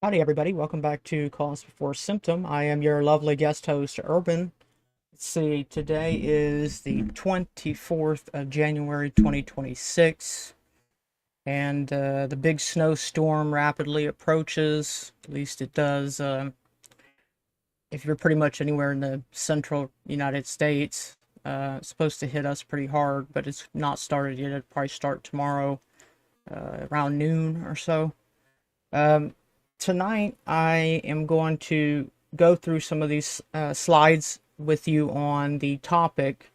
Howdy, everybody. Welcome back to Cause Before Symptom. I am your lovely guest host, Urban. Let's see, today is the 24th of January, 2026, and the big snowstorm rapidly approaches. At least it does if you're pretty much anywhere in the central United States. It's supposed to hit us pretty hard, but it's not started yet. It'll probably start tomorrow around noon or so. Um, Tonight, I am going to go through some of these slides with you on the topic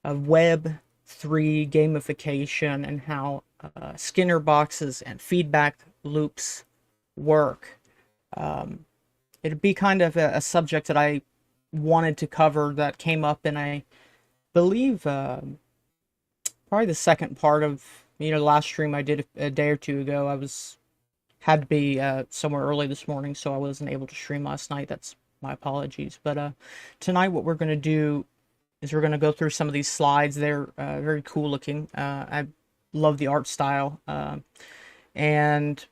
of Web3 gamification and how Skinner boxes and feedback loops work. It'd be kind of a subject that I wanted to cover that came up in, I believe, probably the second part of the last stream I did a day or two ago. I had to be somewhere early this morning, so I wasn't able to stream last night. That's my apologies. But tonight, what we're going to do is we're going to go through some of these slides. They're very cool looking. I love the art style. And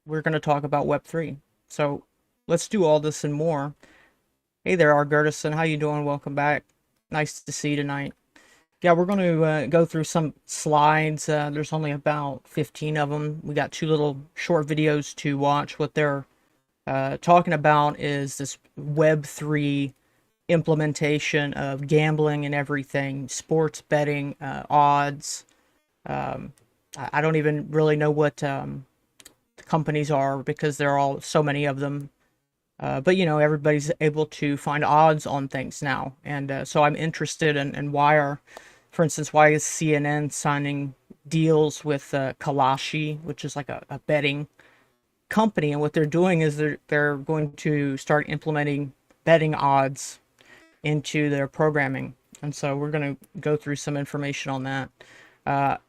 we're going to talk about Web3. So let's do all this and more. Hey there, Argertison. How you doing? Welcome back. Nice to see you tonight. Yeah, we're going to go through some slides. There's only about 15 of them. We got two little short videos to watch. What they're talking about is this Web3 implementation of gambling and everything, sports betting, odds. I don't even really know what the companies are because there are all so many of them. But everybody's able to find odds on things now, and so I'm interested in for instance, why is CNN signing deals with Kalashi, which is like a betting company, and what they're doing is they're going to start implementing betting odds into their programming, and so we're going to go through some information on that.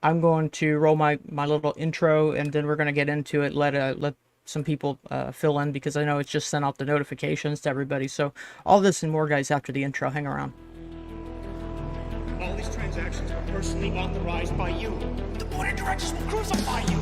I'm going to roll my little intro, and then we're going to get into it. Let some people fill in because I know it's just sent out the notifications to everybody. So all this and more, guys, after the intro. Hang around. All these transactions are personally authorized by you. The board of directors will crucify you.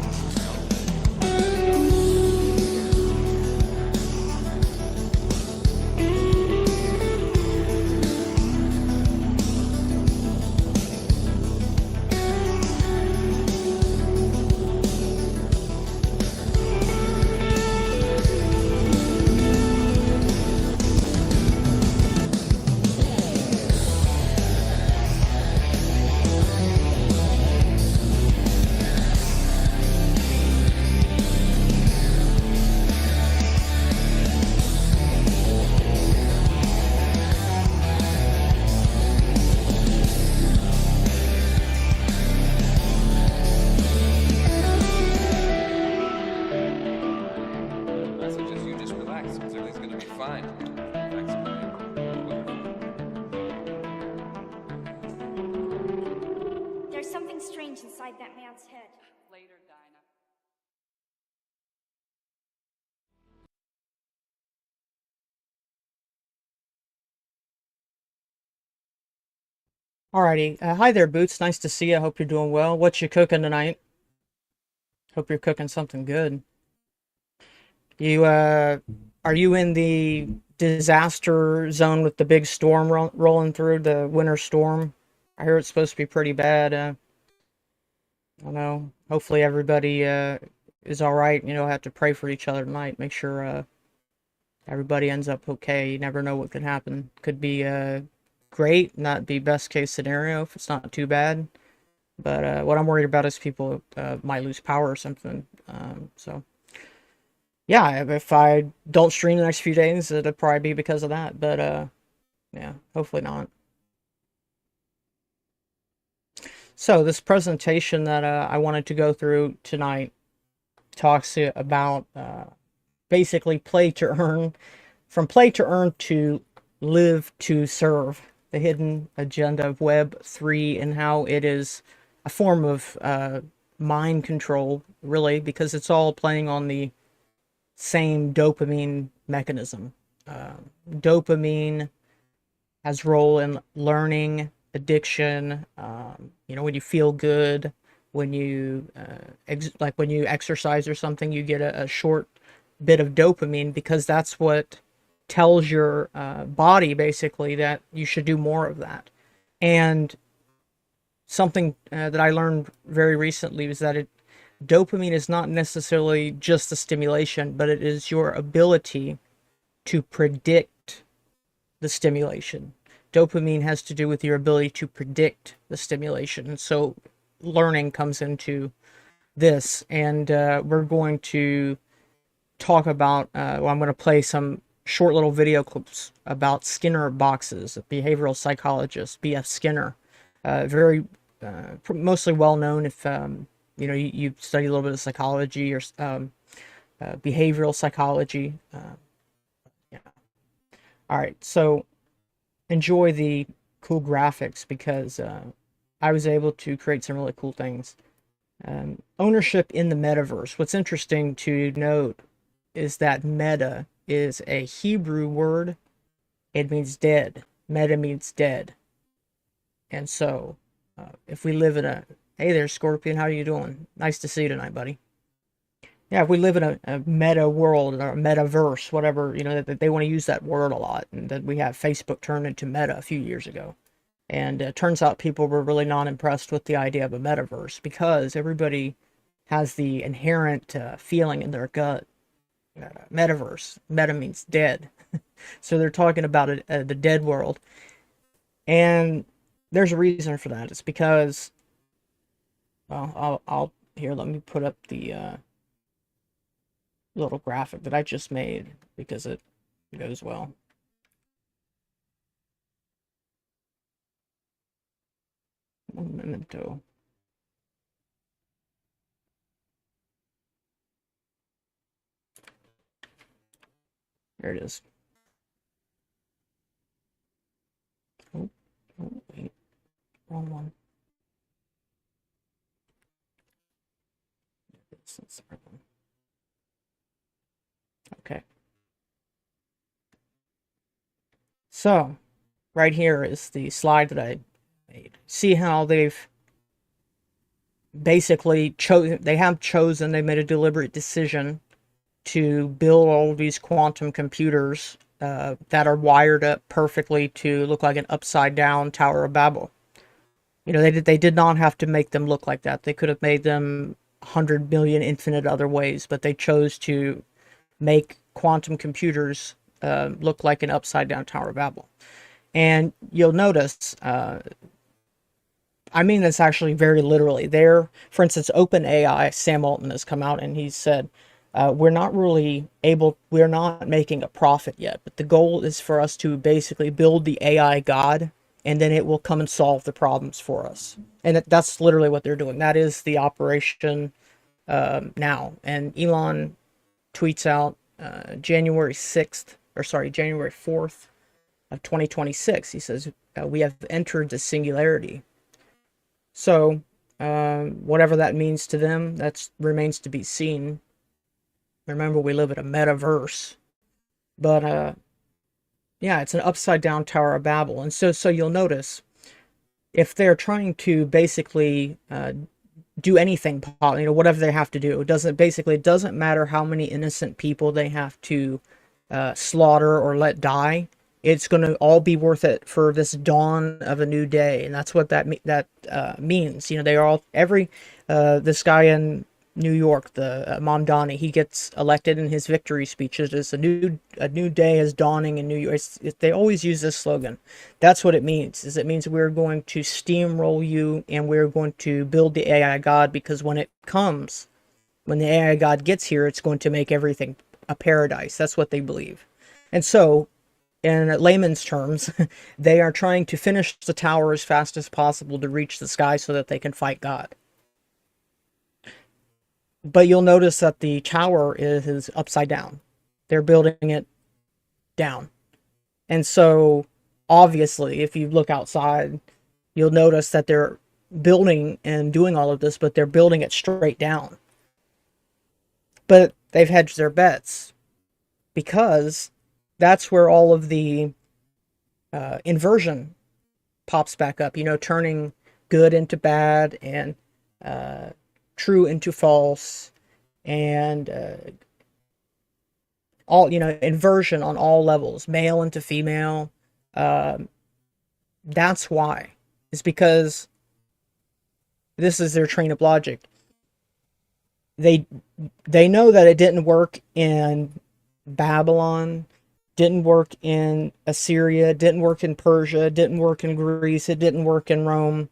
Alrighty. Hi there, Boots. Nice to see you. I hope you're doing well. What you cooking tonight? Hope you're cooking something good. Are you in the disaster zone with the big storm rolling through, the winter storm? I hear it's supposed to be pretty bad. I don't know. Hopefully everybody is all right. Have to pray for each other tonight. Make sure everybody ends up okay. You never know what could happen. Could be great, not be best case scenario if it's not too bad. But what I'm worried about is people might lose power or something. So yeah, if I don't stream the next few days, it'll probably be because of that. But yeah, hopefully not. So this presentation that I wanted to go through tonight talks about basically play to earn, from play to earn to live to serve, the hidden agenda of Web3 and how it is a form of mind control, really, because it's all playing on the same dopamine mechanism. Dopamine has role in learning, addiction. When you feel good, when you like when you exercise or something, you get a short bit of dopamine, because that's what tells your body basically that you should do more of that. And something that I learned very recently was that dopamine is not necessarily just the stimulation, but it is your ability to predict the stimulation. Dopamine has to do with your ability to predict the stimulation. And so learning comes into this. And we're going to talk about, well, I'm going to play some short little video clips about Skinner boxes, a behavioral psychologist, B.F. Skinner. Very, mostly well known if, you know, you study a little bit of psychology or behavioral psychology. Yeah. All right, so enjoy the cool graphics, because I was able to create some really cool things. Ownership in the metaverse. What's interesting to note is that meta is a Hebrew word. It means dead. Meta means dead. And so, if we live in a... Hey there, Scorpion. How are you doing? Nice to see you tonight, buddy. Yeah, if we live in a meta world or a metaverse, whatever, you know, that they want to use that word a lot, and that we have Facebook turned into Meta a few years ago. And it turns out people were really not impressed with the idea of a metaverse, because everybody has the inherent feeling in their gut. Metaverse. Meta means dead. So they're talking about the dead world. And there's a reason for that. It's because, well, here, let me put up the little graphic that I just made, because it goes well. One memento. There it is. Oh, wait. Wrong one. That's the right one. Okay. So, right here is the slide that I made. See how they've basically chosen, they made a deliberate decision to build all of these quantum computers that are wired up perfectly to look like an upside down Tower of Babel. You know, they did not have to make them look like that. They could have made them 100 million infinite other ways, but they chose to make quantum computers look like an upside down Tower of Babel. And you'll notice, I mean this actually very literally. There, for instance, OpenAI, Sam Altman has come out and he said, we're not making a profit yet, but the goal is for us to basically build the AI God, and then it will come and solve the problems for us. And that's literally what they're doing. That is the operation now. And Elon tweets out January 4th of 2026. He says, we have entered the singularity. So, whatever that means to them, that remains to be seen. Remember, we live in a metaverse. But, yeah, it's an upside down Tower of Babel. And so you'll notice, if they're trying to basically do anything, you know, whatever they have to do, it doesn't matter how many innocent people they have to slaughter or let die. It's going to all be worth it for this dawn of a new day, and that's what that means. You know, they are all this guy in New York, the Mamdani, he gets elected in his victory speeches as a new day is dawning in New York. They always use this slogan. That's what it means. It means we're going to steamroll you, and we're going to build the AI God, because when the AI God gets here, it's going to make everything a paradise. That's what they believe. And so, in layman's terms, they are trying to finish the tower as fast as possible to reach the sky so that they can fight God. But you'll notice that the tower is upside down. They're building it down. And so, obviously, if you look outside, you'll notice that they're building and doing all of this, but they're building it straight down. But they've hedged their bets, because that's where all of the inversion pops back up, you know, turning good into bad, and true into false, and all, inversion on all levels, male into female. Um, that's why. It's because this is their train of logic. They they know that it didn't work in Babylon, didn't work in Assyria, didn't work in Persia, didn't work in Greece, it didn't work in Rome,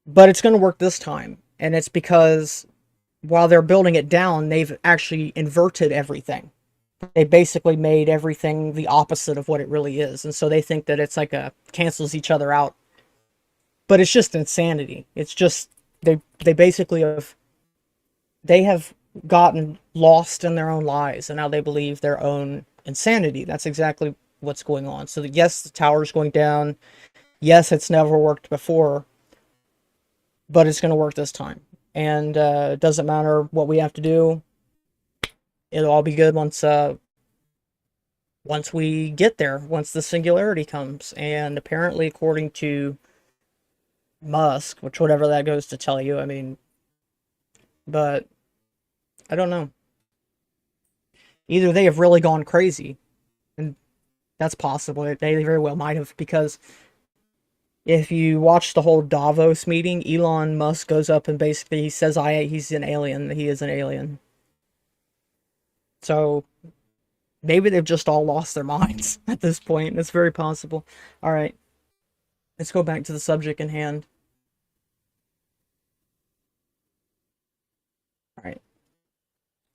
but it's going to work this time. And it's because while they're building it down, they've actually inverted everything. They basically made everything the opposite of what it really is. And so they think that it's like cancels each other out. But it's just insanity. It's just they basically have gotten lost in their own lies, and now they believe their own insanity. That's exactly what's going on. So yes, the tower's going down. Yes, it's never worked before, but it's going to work this time. And it doesn't matter what we have to do. It'll all be good once we get there, once the singularity comes. And apparently, according to Musk, which whatever that goes to tell you, I mean, but I don't know. Either they have really gone crazy, and that's possible. They very well might have, because if you watch the whole Davos meeting, Elon Musk goes up and basically he says he's an alien. He is an alien. So maybe they've just all lost their minds at this point. It's very possible. All right, let's go back to the subject in hand. All right,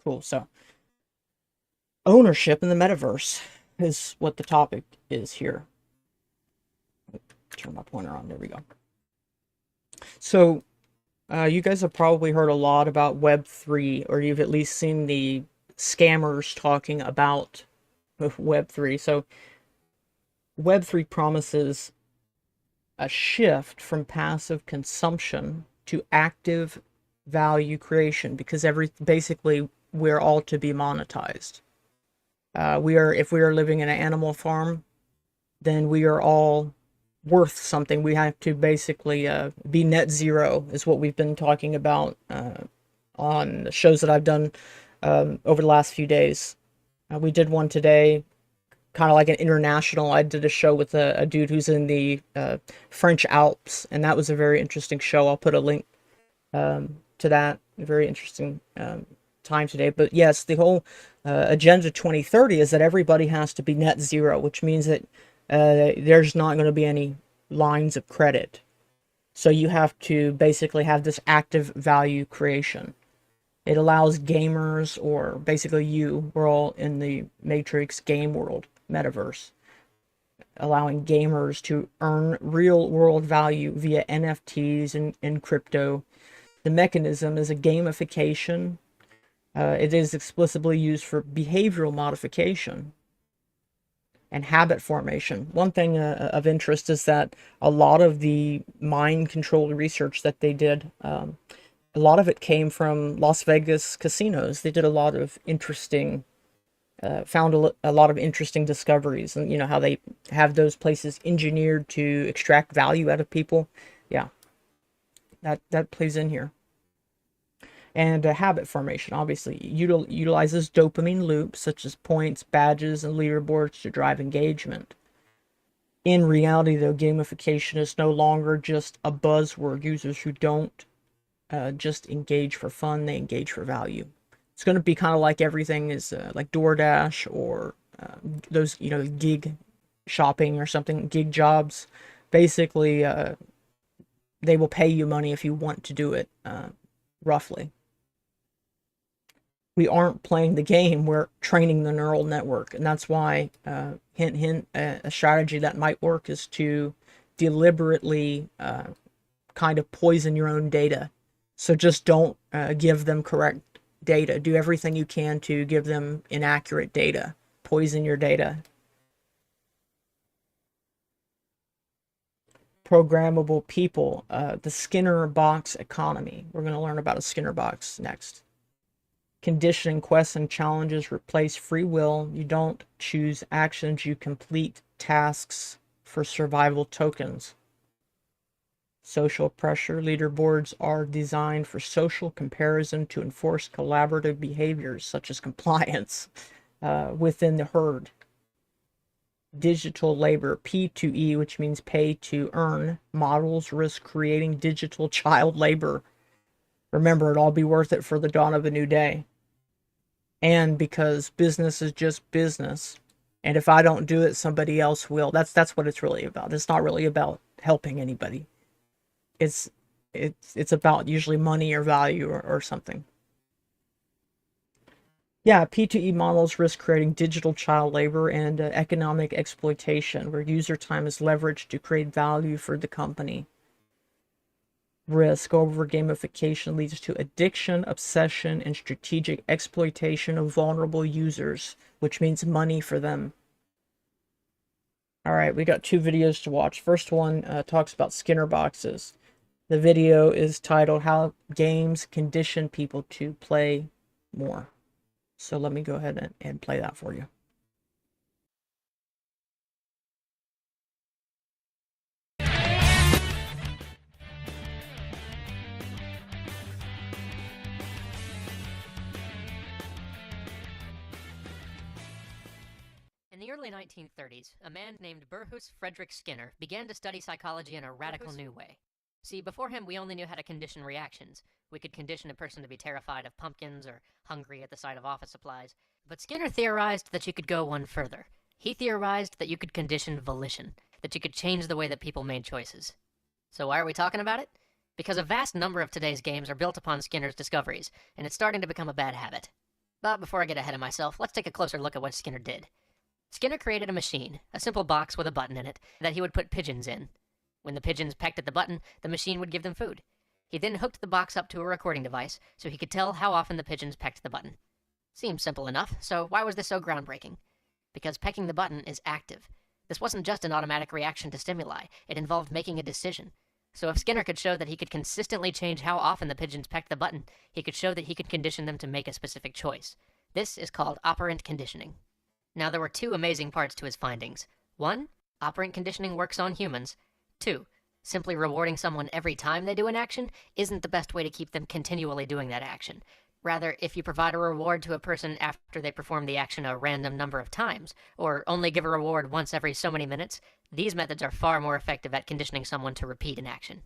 cool. So ownership in the metaverse is what the topic is here. Turn my pointer on. There we go. So you guys have probably heard a lot about Web3, or you've at least seen the scammers talking about Web3. So Web3 promises a shift from passive consumption to active value creation, because basically we're all to be monetized. If we are living in an animal farm, then we are all worth something. We have to basically be net zero, is what we've been talking about on the shows that I've done over the last few days. We did one today, kind of like an international. I did a show with a dude who's in the French Alps, and that was a very interesting show. I'll put a link to that. A very interesting time today. But yes, the whole Agenda 2030 is that everybody has to be net zero, which means that there's not going to be any lines of credit. So you have to basically have this active value creation. It allows gamers, or basically we're all in the Matrix game world, Metaverse, allowing gamers to earn real world value via NFTs and crypto. The mechanism is a gamification. It is explicitly used for behavioral modification and habit formation. One thing of interest is that a lot of the mind control research that they did, a lot of it came from Las Vegas casinos. They did a lot of interesting, found a lot of interesting discoveries, and how they have those places engineered to extract value out of people. Yeah, that plays in here. And habit formation obviously utilizes dopamine loops such as points, badges, and leaderboards to drive engagement. In reality, though, gamification is no longer just a buzzword. Users who don't just engage for fun, they engage for value. It's going to be kind of like everything is like DoorDash, or those gig shopping or something, gig jobs. Basically, they will pay you money if you want to do it, roughly. We aren't playing the game, we're training the neural network. And that's why, hint, hint, a strategy that might work is to deliberately kind of poison your own data. So just don't give them correct data. Do everything you can to give them inaccurate data. Poison your data. Programmable people, the Skinner box economy. We're going to learn about a Skinner box next. Conditioning, quests, and challenges replace free will. You don't choose actions, you complete tasks for survival tokens. Social pressure. Leaderboards are designed for social comparison to enforce collaborative behaviors such as compliance. within the herd. Digital labor, P2E, which means pay to earn, models risk creating digital child labor. Remember, it'll all be worth it for the dawn of a new day. And because business is just business, and if I don't do it, somebody else will. That's what it's really about. It's not really about helping anybody. It's about usually money or value or something. Yeah, P2E models risk creating digital child labor and economic exploitation, where user time is leveraged to create value for the company. Risk over gamification leads to addiction, obsession, and strategic exploitation of vulnerable users, which means money for them. All right, we got 2 videos to watch. First one talks about Skinner boxes. The video is titled "How Games Condition People to Play More." So let me go ahead and play that for you. In the early 1930s, a man named Frederic Skinner began to study psychology in a radical new way. See, before him, we only knew how to condition reactions. We could condition a person to be terrified of pumpkins or hungry at the sight of office supplies. But Skinner theorized that you could go one further. He theorized that you could condition volition, that you could change the way that people made choices. So why are we talking about it? Because a vast number of today's games are built upon Skinner's discoveries, and it's starting to become a bad habit. But before I get ahead of myself, let's take a closer look at what Skinner did. Skinner created a machine, a simple box with a button in it, that he would put pigeons in. When the pigeons pecked at the button, the machine would give them food. He then hooked the box up to a recording device, so he could tell how often the pigeons pecked the button. Seems simple enough, so why was this so groundbreaking? Because pecking the button is active. This wasn't just an automatic reaction to stimuli, it involved making a decision. So if Skinner could show that he could consistently change how often the pigeons pecked the button, he could show that he could condition them to make a specific choice. This is called operant conditioning. Now, there were 2 amazing parts to his findings. 1, operant conditioning works on humans. 2, simply rewarding someone every time they do an action isn't the best way to keep them continually doing that action. Rather, if you provide a reward to a person after they perform the action a random number of times, or only give a reward once every so many minutes, these methods are far more effective at conditioning someone to repeat an action.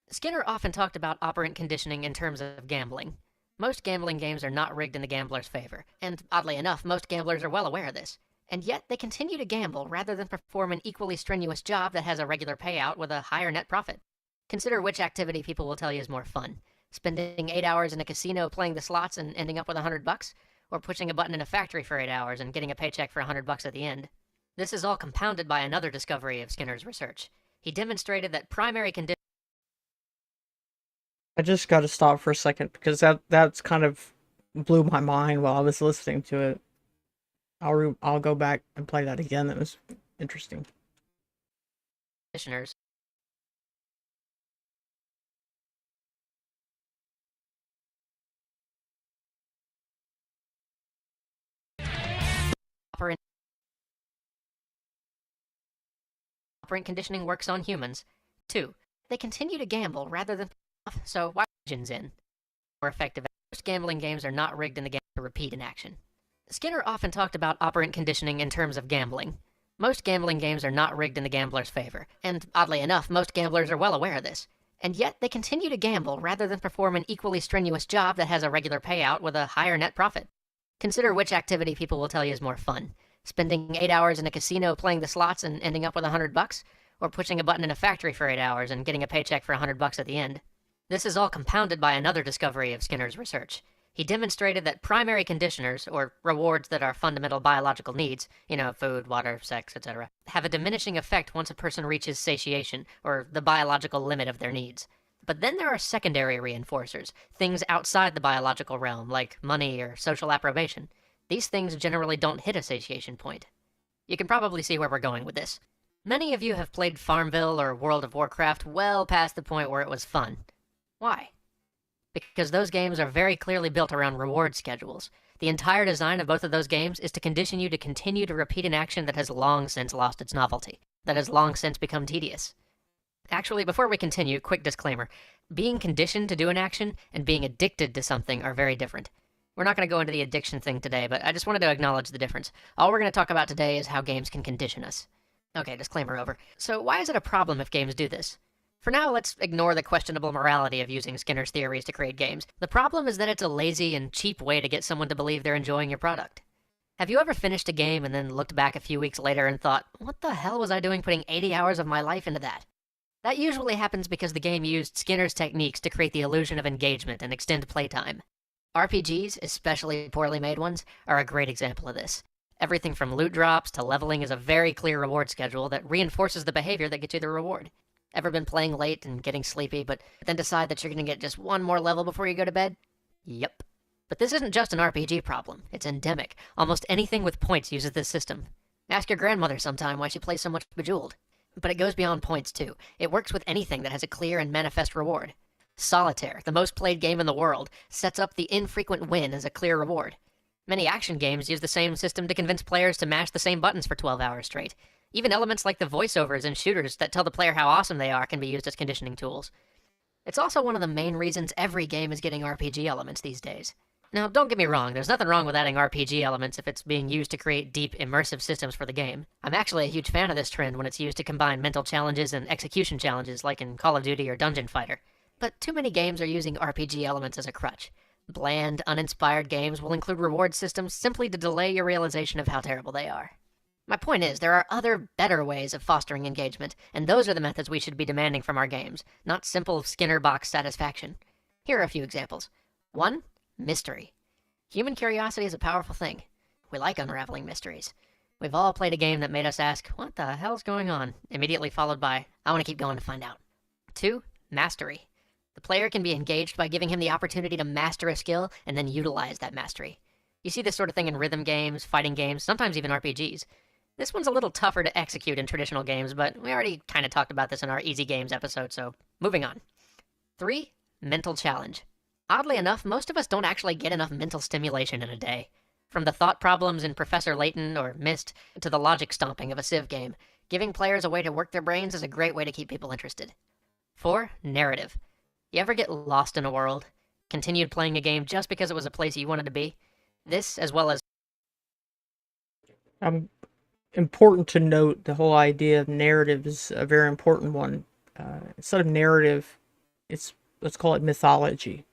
Skinner often talked about operant conditioning in terms of gambling. Most gambling games are not rigged in the gambler's favor, and oddly enough, most gamblers are well aware of this. And yet, they continue to gamble rather than perform an equally strenuous job that has a regular payout with a higher net profit. Consider which activity people will tell you is more fun. Spending 8 hours in a casino playing the slots and ending up with $100, or pushing a button in a factory for 8 hours and getting a paycheck for $100 at the end. This is all compounded by another discovery of Skinner's research. He demonstrated that primary conditions. I just got to stop for a second because that's kind of blew my mind while I was listening to it. I'll go back and play that again. That was interesting. Conditioners operant conditioning works on humans. 2, they continue to gamble rather than so why pigeons in? More effective. Most gambling games are not rigged in the game to repeat an action. Skinner often talked about operant conditioning in terms of gambling. Most gambling games are not rigged in the gambler's favor, and oddly enough, most gamblers are well aware of this. And yet, they continue to gamble rather than perform an equally strenuous job that has a regular payout with a higher net profit. Consider which activity people will tell you is more fun. Spending 8 hours in a casino playing the slots and ending up with $100, or pushing a button in a factory for 8 hours and getting a paycheck for $100 at the end. This is all compounded by another discovery of Skinner's research. He demonstrated that primary conditioners, or rewards that are fundamental biological needs, food, water, sex, etc., have a diminishing effect once a person reaches satiation, or the biological limit of their needs. But then there are secondary reinforcers, things outside the biological realm, like money or social approbation. These things generally don't hit a satiation point. You can probably see where we're going with this. Many of you have played Farmville or World of Warcraft well past the point where it was fun. Why? Because those games are very clearly built around reward schedules. The entire design of both of those games is to condition you to continue to repeat an action that has long since lost its novelty, that has long since become tedious. Actually, before we continue, quick disclaimer. Being conditioned to do an action and being addicted to something are very different. We're not going to go into the addiction thing today, but I just wanted to acknowledge the difference. All we're going to talk about today is how games can condition us. Okay, disclaimer over. So why is it a problem if games do this? For now, let's ignore the questionable morality of using Skinner's theories to create games. The problem is that it's a lazy and cheap way to get someone to believe they're enjoying your product. Have you ever finished a game and then looked back a few weeks later and thought, what the hell was I doing putting 80 hours of my life into that? That usually happens because the game used Skinner's techniques to create the illusion of engagement and extend playtime. RPGs, especially poorly made ones, are a great example of this. Everything from loot drops to leveling is a very clear reward schedule that reinforces the behavior that gets you the reward. Ever been playing late and getting sleepy, but then decide that you're going to get just one more level before you go to bed? Yep. But this isn't just an RPG problem. It's endemic. Almost anything with points uses this system. Ask your grandmother sometime why she plays so much Bejeweled. But it goes beyond points, too. It works with anything that has a clear and manifest reward. Solitaire, the most played game in the world, sets up the infrequent win as a clear reward. Many action games use the same system to convince players to mash the same buttons for 12 hours straight. Even elements like the voiceovers in shooters that tell the player how awesome they are can be used as conditioning tools. It's also one of the main reasons every game is getting RPG elements these days. Now, don't get me wrong, there's nothing wrong with adding RPG elements if it's being used to create deep, immersive systems for the game. I'm actually a huge fan of this trend when it's used to combine mental challenges and execution challenges like in Call of Duty or Dungeon Fighter. But too many games are using RPG elements as a crutch. Bland, uninspired games will include reward systems simply to delay your realization of how terrible they are. My point is, there are other, better ways of fostering engagement, and those are the methods we should be demanding from our games, not simple Skinner box satisfaction. Here are a few examples. 1. Mystery. Human curiosity is a powerful thing. We like unraveling mysteries. We've all played a game that made us ask, what the hell's going on? Immediately followed by, I want to keep going to find out. 2. Mastery. The player can be engaged by giving him the opportunity to master a skill and then utilize that mastery. You see this sort of thing in rhythm games, fighting games, sometimes even RPGs. This one's a little tougher to execute in traditional games, but we already kind of talked about this in our Easy Games episode, so moving on. 3. Mental challenge. Oddly enough, most of us don't actually get enough mental stimulation in a day. From the thought problems in Professor Layton or Myst to the logic stomping of a Civ game, giving players a way to work their brains is a great way to keep people interested. 4. Narrative. You ever get lost in a world? Continued playing a game just because it was a place you wanted to be? This, as well as... Important to note, the whole idea of narrative is a very important one. Instead of narrative, let's call it mythology.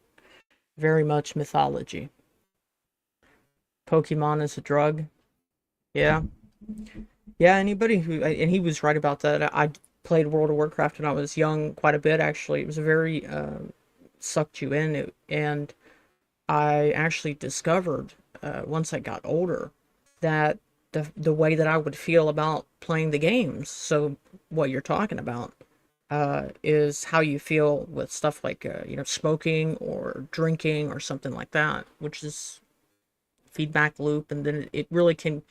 Very much mythology. Pokemon is a drug. Yeah. Yeah, anybody who... And he was right about that. I played World of Warcraft when I was young, quite a bit, actually. It was a very... sucked you in. And I actually discovered, once I got older, that the way that I would feel about playing the games, so what you're talking about, is how you feel with stuff like, smoking or drinking or something like that, which is feedback loop, and then it really can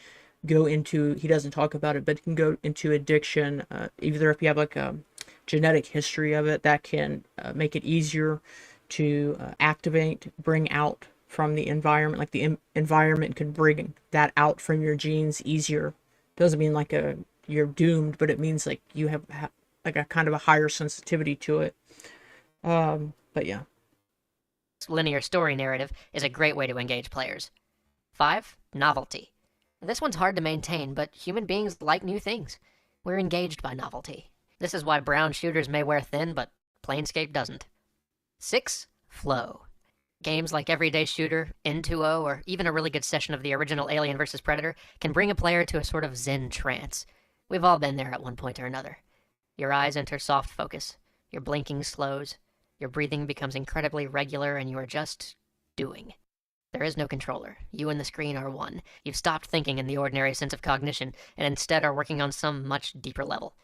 go into, he doesn't talk about it, but it can go into addiction, either if you have like a genetic history of it, that can make it easier to activate, bring out from the environment, like the environment could bring that out from your genes easier. Doesn't mean like you're doomed, but it means like you have like a kind of a higher sensitivity to it. But yeah. Linear story narrative is a great way to engage players. 5. Novelty. This one's hard to maintain, but human beings like new things. We're engaged by novelty. This is why brown shooters may wear thin, but Planescape doesn't. 6. Flow. Games like Everyday Shooter, N2O, or even a really good session of the original Alien vs. Predator can bring a player to a sort of zen trance. We've all been there at one point or another. Your eyes enter soft focus, your blinking slows, your breathing becomes incredibly regular, and you are just doing. There is no controller. You and the screen are one. You've stopped thinking in the ordinary sense of cognition, and instead are working on some much deeper level.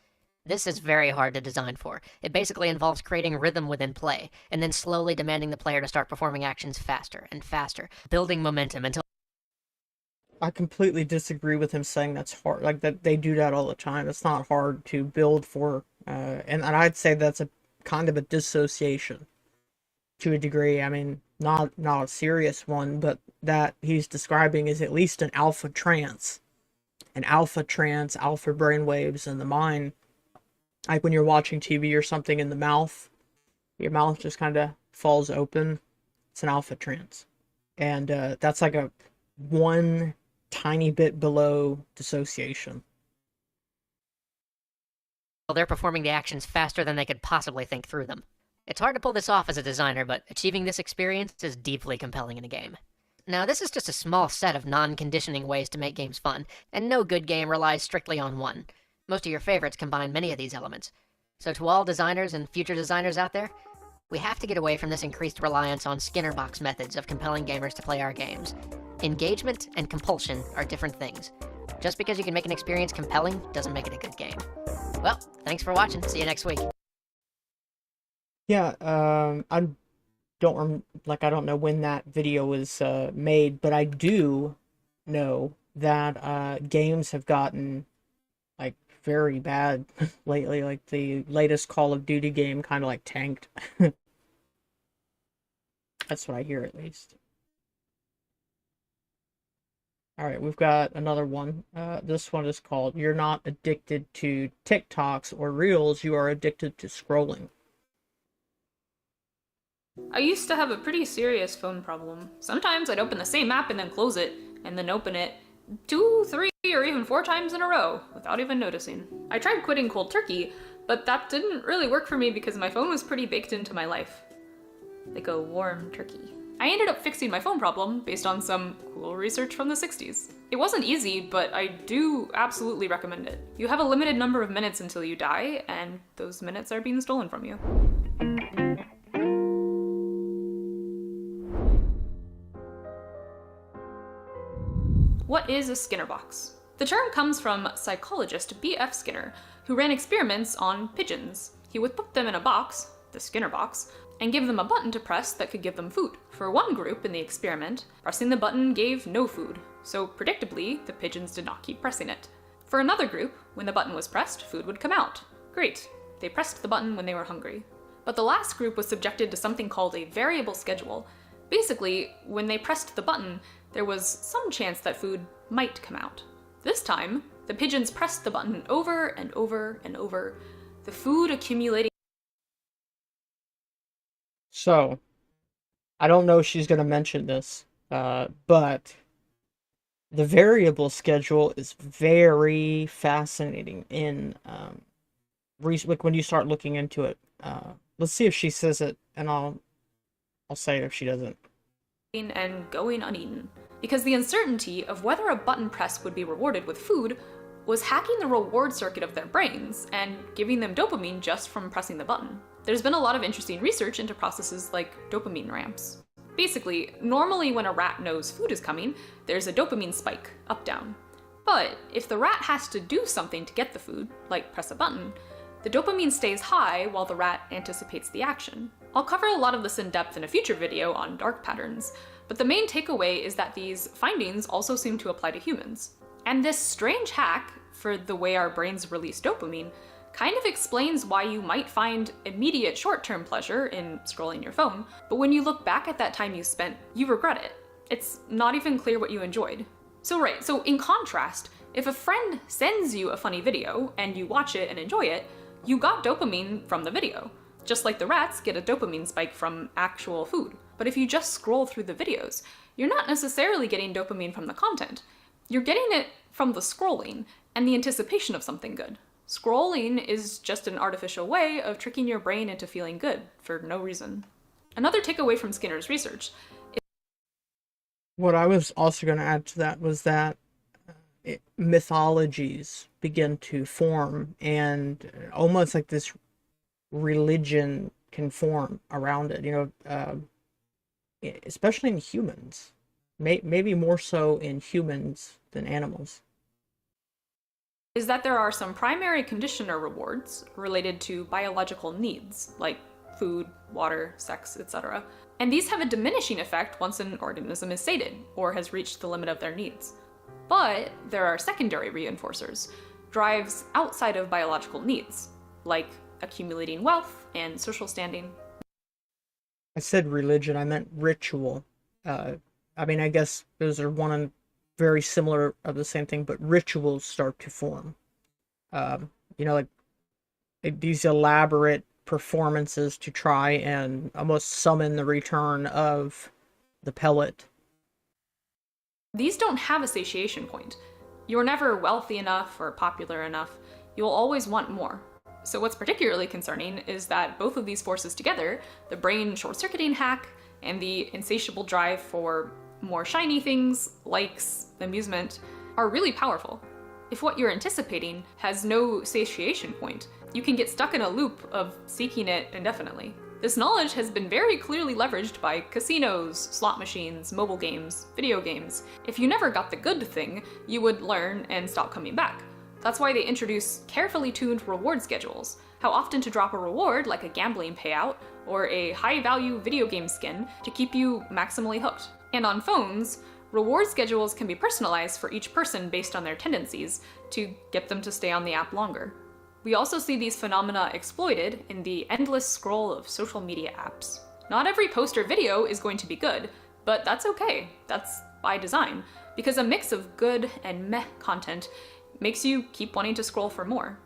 This is very hard to design for. It basically involves creating rhythm within play, and then slowly demanding the player to start performing actions faster and faster, building momentum until... I completely disagree with him saying that's hard. Like, that they do that all the time. It's not hard to build for, and I'd say that's a kind of a dissociation to a degree. I mean, not a serious one, but that he's describing is at least an alpha trance. An alpha trance, alpha brainwaves in the mind. Like when you're watching TV or something in the mouth, your mouth just kind of falls open. It's an alpha trance. and that's like a one tiny bit below dissociation. Well, they're performing the actions faster than they could possibly think through them. It's hard to pull this off as a designer, but achieving this experience is deeply compelling in a game. Now, this is just a small set of non-conditioning ways to make games fun, and no good game relies strictly on one. Most of your favorites combine many of these elements. So to all designers and future designers out there, we have to get away from this increased reliance on Skinner box methods of compelling gamers to play our games. Engagement and compulsion are different things. Just because you can make an experience compelling doesn't make it a good game. Well, thanks for watching. See you next week. Yeah, I don't know when that video was made, but I do know that games have gotten like very bad lately. Like the latest Call of Duty game kind of like tanked. That's what I hear, at least. All right, we've got another one. This one is called "You're Not Addicted to TikToks or Reels, You Are Addicted to Scrolling." I used to have a pretty serious phone problem. Sometimes I'd open the same app and then close it, and then open it 2, 3, or even 4 times in a row without even noticing. I tried quitting cold turkey, but that didn't really work for me because my phone was pretty baked into my life. Like a warm turkey. I ended up fixing my phone problem based on some cool research from the 60s. It wasn't easy, but I do absolutely recommend it. You have a limited number of minutes until you die, and those minutes are being stolen from you. What is a Skinner box? The term comes from psychologist B.F. Skinner, who ran experiments on pigeons. He would put them in a box, the Skinner box, and give them a button to press that could give them food. For one group in the experiment, pressing the button gave no food, so predictably, the pigeons did not keep pressing it. For another group, when the button was pressed, food would come out. Great, they pressed the button when they were hungry. But the last group was subjected to something called a variable schedule. Basically, when they pressed the button, there was some chance that food might come out. This time, the pigeons pressed the button over and over and over, the food accumulating. So, I don't know if she's going to mention this, but the variable schedule is very fascinating in like when you start looking into it. Let's see if she says it, and I'll say it if she doesn't. And going uneaten. Because the uncertainty of whether a button press would be rewarded with food was hacking the reward circuit of their brains and giving them dopamine just from pressing the button. There's been a lot of interesting research into processes like dopamine ramps. Basically, normally when a rat knows food is coming, there's a dopamine spike, up-down. But if the rat has to do something to get the food, like press a button, the dopamine stays high while the rat anticipates the action. I'll cover a lot of this in depth in a future video on dark patterns, but the main takeaway is that these findings also seem to apply to humans. And this strange hack for the way our brains release dopamine kind of explains why you might find immediate short-term pleasure in scrolling your phone, but when you look back at that time you spent, you regret it. It's not even clear what you enjoyed. So in contrast, if a friend sends you a funny video and you watch it and enjoy it, you got dopamine from the video. Just like the rats get a dopamine spike from actual food. But if you just scroll through the videos, you're not necessarily getting dopamine from the content. You're getting it from the scrolling and the anticipation of something good. Scrolling is just an artificial way of tricking your brain into feeling good for no reason. Another takeaway from Skinner's research is what I was also going to add to that was that mythologies begin to form, and almost like this religion can form around it, especially in humans, maybe more so in humans than animals. Is that there are some primary conditioner rewards related to biological needs, like food, water, sex, etc. And these have a diminishing effect once an organism is sated, or has reached the limit of their needs. But there are secondary reinforcers, drives outside of biological needs, like accumulating wealth and social standing. I said religion, I meant ritual. I guess those are one and very similar of the same thing, but rituals start to form. Like these elaborate performances to try and almost summon the return of the pellet These don't have a satiation point. You're never wealthy enough or popular enough. You'll always want more. So what's particularly concerning is that both of these forces together, the brain short-circuiting hack and the insatiable drive for more shiny things, likes, amusement, are really powerful. If what you're anticipating has no satiation point, you can get stuck in a loop of seeking it indefinitely. This knowledge has been very clearly leveraged by casinos, slot machines, mobile games, video games. If you never got the good thing, you would learn and stop coming back. That's why they introduce carefully tuned reward schedules, how often to drop a reward like a gambling payout or a high-value video game skin to keep you maximally hooked. And on phones, reward schedules can be personalized for each person based on their tendencies to get them to stay on the app longer. We also see these phenomena exploited in the endless scroll of social media apps. Not every post or video is going to be good, but that's okay. That's by design, because a mix of good and meh content makes you keep wanting to scroll for more.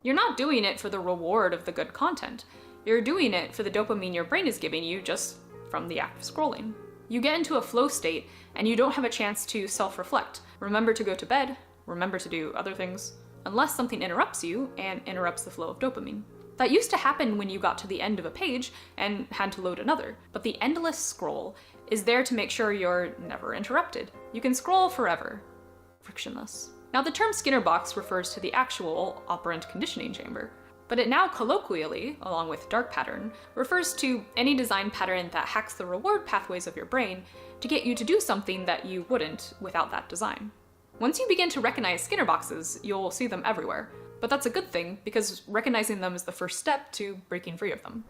You're not doing it for the reward of the good content. You're doing it for the dopamine your brain is giving you just from the act of scrolling. You get into a flow state and you don't have a chance to self-reflect. Remember to go to bed, remember to do other things, unless something interrupts you and interrupts the flow of dopamine. That used to happen when you got to the end of a page and had to load another, but the endless scroll is there to make sure you're never interrupted. You can scroll forever, frictionless. Now the term Skinner box refers to the actual operant conditioning chamber, but it now colloquially, along with dark pattern, refers to any design pattern that hacks the reward pathways of your brain to get you to do something that you wouldn't without that design. Once you begin to recognize Skinner boxes, you'll see them everywhere, but that's a good thing because recognizing them is the first step to breaking free of them.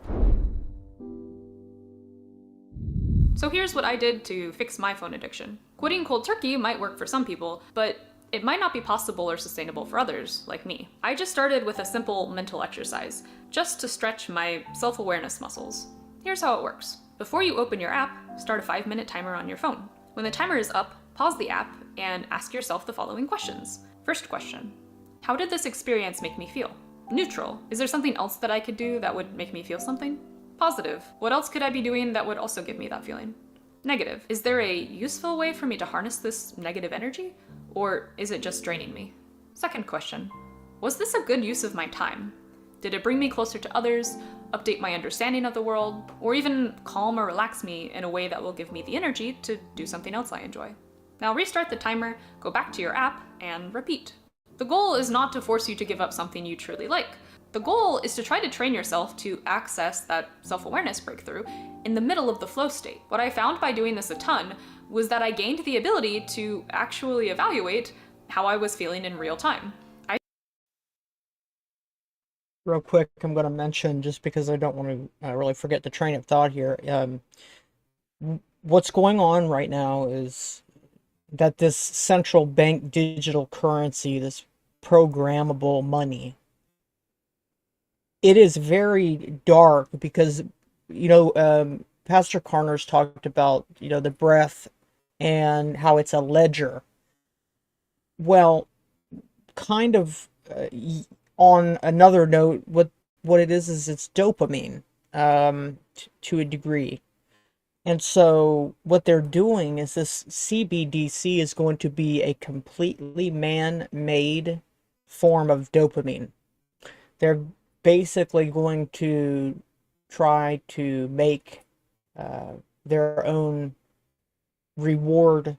So here's what I did to fix my phone addiction. Quitting cold turkey might work for some people, but it might not be possible or sustainable for others, like me. I just started with a simple mental exercise, just to stretch my self-awareness muscles. Here's how it works. Before you open your app, start a 5-minute timer on your phone. When the timer is up, pause the app and ask yourself the following questions. First question, how did this experience make me feel? Neutral, is there something else that I could do that would make me feel something? Positive, what else could I be doing that would also give me that feeling? Negative, is there a useful way for me to harness this negative energy? Or is it just draining me? Second question, was this a good use of my time? Did it bring me closer to others, update my understanding of the world, or even calm or relax me in a way that will give me the energy to do something else I enjoy? Now restart the timer, go back to your app, and repeat. The goal is not to force you to give up something you truly like. The goal is to try to train yourself to access that self-awareness breakthrough in the middle of the flow state. What I found by doing this a ton was that I gained the ability to actually evaluate how I was feeling in real time. Real quick, I'm going to mention, just because I don't want to really forget the train of thought here, what's going on right now is that this central bank digital currency, this programmable money, it is very dark because, Pastor Carner's talked about, the breath and how it's a ledger. Well, kind of on another note, what it is it's dopamine to a degree. And so what they're doing is this CBDC is going to be a completely man-made form of dopamine. They're basically going to try to make their own reward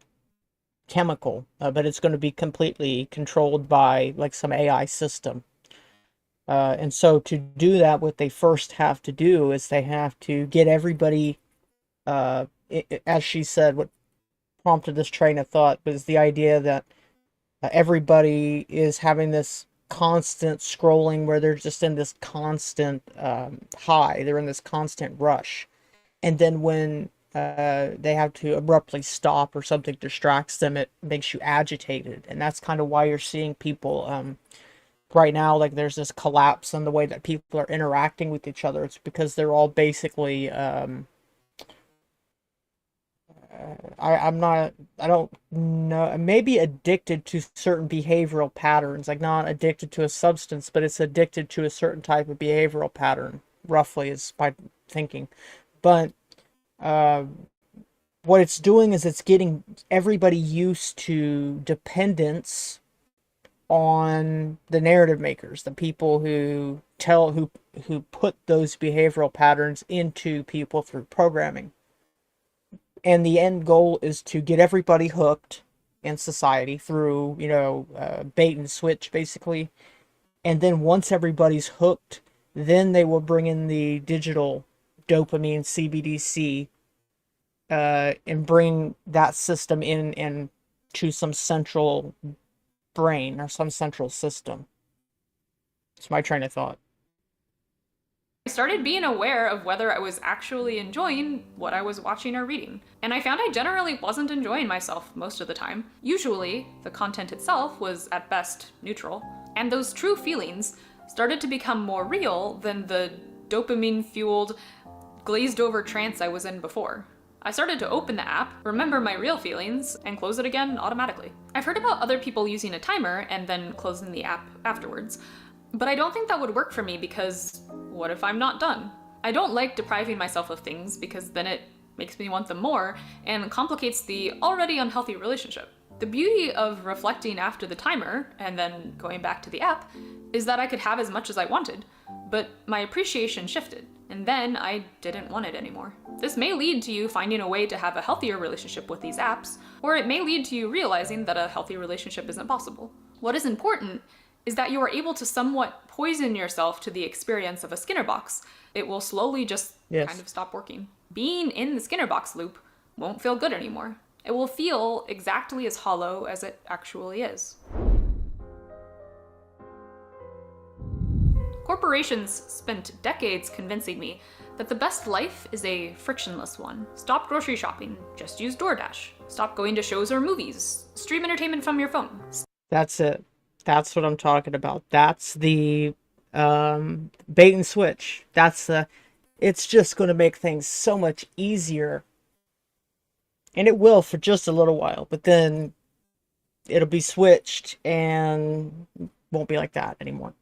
chemical, but it's going to be completely controlled by like some AI system. And so to do that, what they first have to do is they have to get everybody, as she said, what prompted this train of thought was the idea that everybody is having this constant scrolling where they're just in this constant high, they're in this constant rush. And then when they have to abruptly stop or something distracts them, it makes you agitated. And that's kind of why you're seeing people right now, like there's this collapse in the way that people are interacting with each other. It's because they're all basically I don't know, maybe addicted to certain behavioral patterns, like not addicted to a substance, but it's addicted to a certain type of behavioral pattern, roughly is my thinking. But what it's doing is it's getting everybody used to dependence on the narrative makers, the people who put those behavioral patterns into people through programming. And the end goal is to get everybody hooked in society through, bait and switch, basically. And then once everybody's hooked, then they will bring in the digital dopamine CBDC, and bring that system in and to some central brain or some central system. It's my train of thought. I started being aware of whether I was actually enjoying what I was watching or reading, and I found I generally wasn't enjoying myself most of the time. Usually, the content itself was at best neutral, and those true feelings started to become more real than the dopamine-fueled, glazed-over trance I was in before. I started to open the app, remember my real feelings, and close it again automatically. I've heard about other people using a timer and then closing the app afterwards, but I don't think that would work for me because what if I'm not done? I don't like depriving myself of things because then it makes me want them more and complicates the already unhealthy relationship. The beauty of reflecting after the timer and then going back to the app is that I could have as much as I wanted, but my appreciation shifted, and then I didn't want it anymore. This may lead to you finding a way to have a healthier relationship with these apps, or it may lead to you realizing that a healthy relationship isn't possible. What is important is that you are able to somewhat poison yourself to the experience of a Skinner box. It will slowly just kind of stop working. Being in the Skinner box loop won't feel good anymore. It will feel exactly as hollow as it actually is. Corporations spent decades convincing me that the best life is a frictionless one. Stop grocery shopping, just use DoorDash. Stop going to shows or movies. Stream entertainment from your phone. That's it. That's what I'm talking about. That's the bait and switch. It's just going to make things so much easier. And it will for just a little while, but then it'll be switched and won't be like that anymore.